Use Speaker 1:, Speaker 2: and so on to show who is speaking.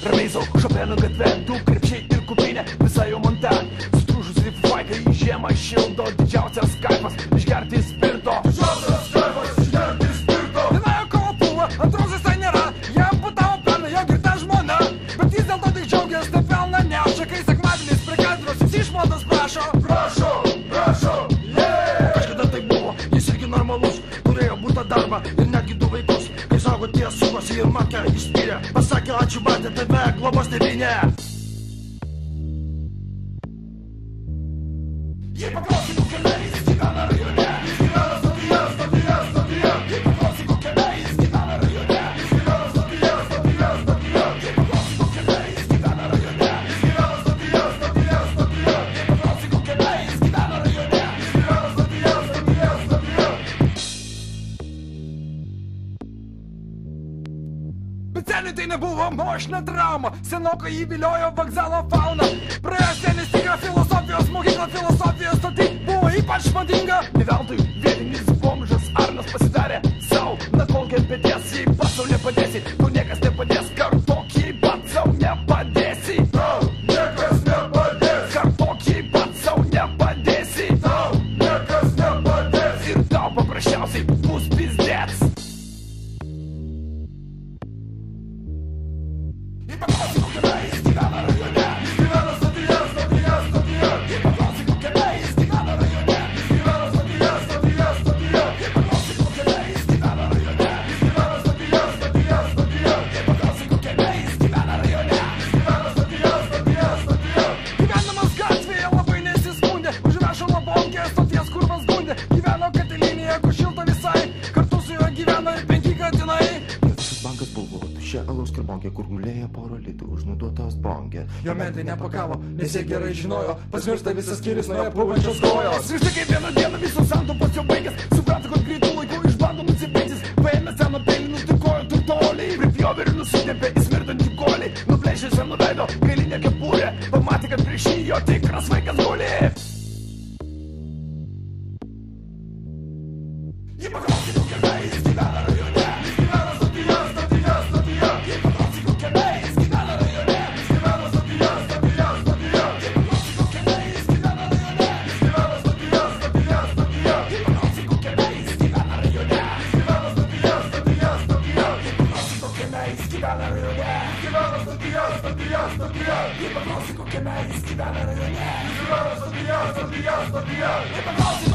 Speaker 1: Ramiai sau Šopeno gatve, du krepšiai ir kuprinė, visa jau man ten. Sutrūžusi faikai į žiemą šildo, didžiausias kaifas išgerti spirto. Didžiausias kaifas išgerti spirto.
Speaker 2: Vienoje kovo pūva, antrosios tai nėra, jam putavo pernai jo girta žmona. Bet jis dėl to tik džiaugias, tai pelną neša, kai sekmadienis prie katedros jis išmaldos prašo.
Speaker 1: Prašo, prašo, yeah.
Speaker 2: Kažkada tai buvo, jis irgi normalus, turėjo būtą darbą ir netgi du vaikus. Kai saugo tie sukosi ir matkę išspyrė, pasakė ačiū batė, tave globos tėvynė.
Speaker 1: Jei paklausi, kokiame jis gyvena rajone, jis gyvena stotyje, stotyje, stotyje. Jei paklausi, kokiame jis gyvena rajone, jis gyvena stotyje, stotyje, stotyje. Jei paklausi, kokiame jis gyvena rajone, jis gyvena stotyje, stotyje, stotyje. Jei paklausi, kokiame jis gyvena rajone, jis gyvena stotyje, stotyje, stotyje.
Speaker 2: Bet seniai tai nebuvo mošinė trauma, senokai jį viliojo vokzalo fauna. Praėjęs senis tikra filosofijos mokykla, filosofijos stoti buvo ypač madinga.
Speaker 1: Ne veltui vietinis bomžas Arnas pasidarė sau, na kol gelbėties, jei pats sau nepadėsi, tu niekas nepadės, kartok, jei pats sau nepadėsi.
Speaker 2: Tau niekas nepadės,
Speaker 1: Kartok, jei pats sau nepadėsi.
Speaker 2: tau niekas nepadės.
Speaker 1: Ir tau paprasčiausiai bus pizdėts. Jei paklausi, kokiame jis gyvena rajone,
Speaker 2: Jis gyvena stotyje, stotyje, stotyje.
Speaker 1: jei paklausi, kokiame jis gyvena rajone,
Speaker 2: Jis gyvena stotyje, stotyje, stotyje.
Speaker 1: jei paklausi, kokiame jis gyvena rajone,
Speaker 2: Jis gyvena stotyje, stotyje, stotyje.
Speaker 1: jei paklausi, kokiame jis gyvena rajone.
Speaker 2: Jis gyvena stotyje, stotyje, stotyje. Gyvenamas gatvėje labai nesiskundė, užrašo labonkė, stoties kurvas gundė. Gyveno katilinėje, kur šilta visai, kartu su juo gyveno ir 5 katinai.
Speaker 3: Visas bankas buvo tuščia alaus karbonkė, kur gulėjo poro litų užnuduotos bongė.
Speaker 2: Jo mentai nepakavo, nes jie gerai žinojo, pasmiršta visas skyris nuo pūvančios kojos.
Speaker 1: Ir štai kaip vieną dieną visos santaupos jau baigės, suprato, kad greitų laikų išbando nusipėtis. Paėmė seną peilį, nutikojo turtoliai, pripjovė ir nusidėpė į smirdantį golį. Nuplėšė senų veido kailinę kepurę, pamatė, kad prieš jį jo tikras vaikas guli. Jei paklausi, kokiame jis gyvena rajone,
Speaker 2: Jis gyvena stotyje, stotyje, stotyje.
Speaker 1: jei paklausi, kokiame jis gyvena rajone,
Speaker 2: Jis gyvena stotyje, stotyje, stotyje.
Speaker 1: jei paklausi, kokiame jis gyvena rajone,
Speaker 2: Jis gyvena stotyje, stotyje, stotyje.
Speaker 1: jei paklausi, kokiame jis gyvena rajone,
Speaker 2: Jis gyvena stotyje, stotyje, stotyje.
Speaker 1: jei paklausi, kokiame jis gyvena rajone,
Speaker 2: Jis gyvena stotyje, stotyje, stotyje.
Speaker 1: jei paklausi, kokiame jis gyvena rajone,
Speaker 2: Jis gyvena stotyje, stotyje, stotyje.
Speaker 1: jei paklausi,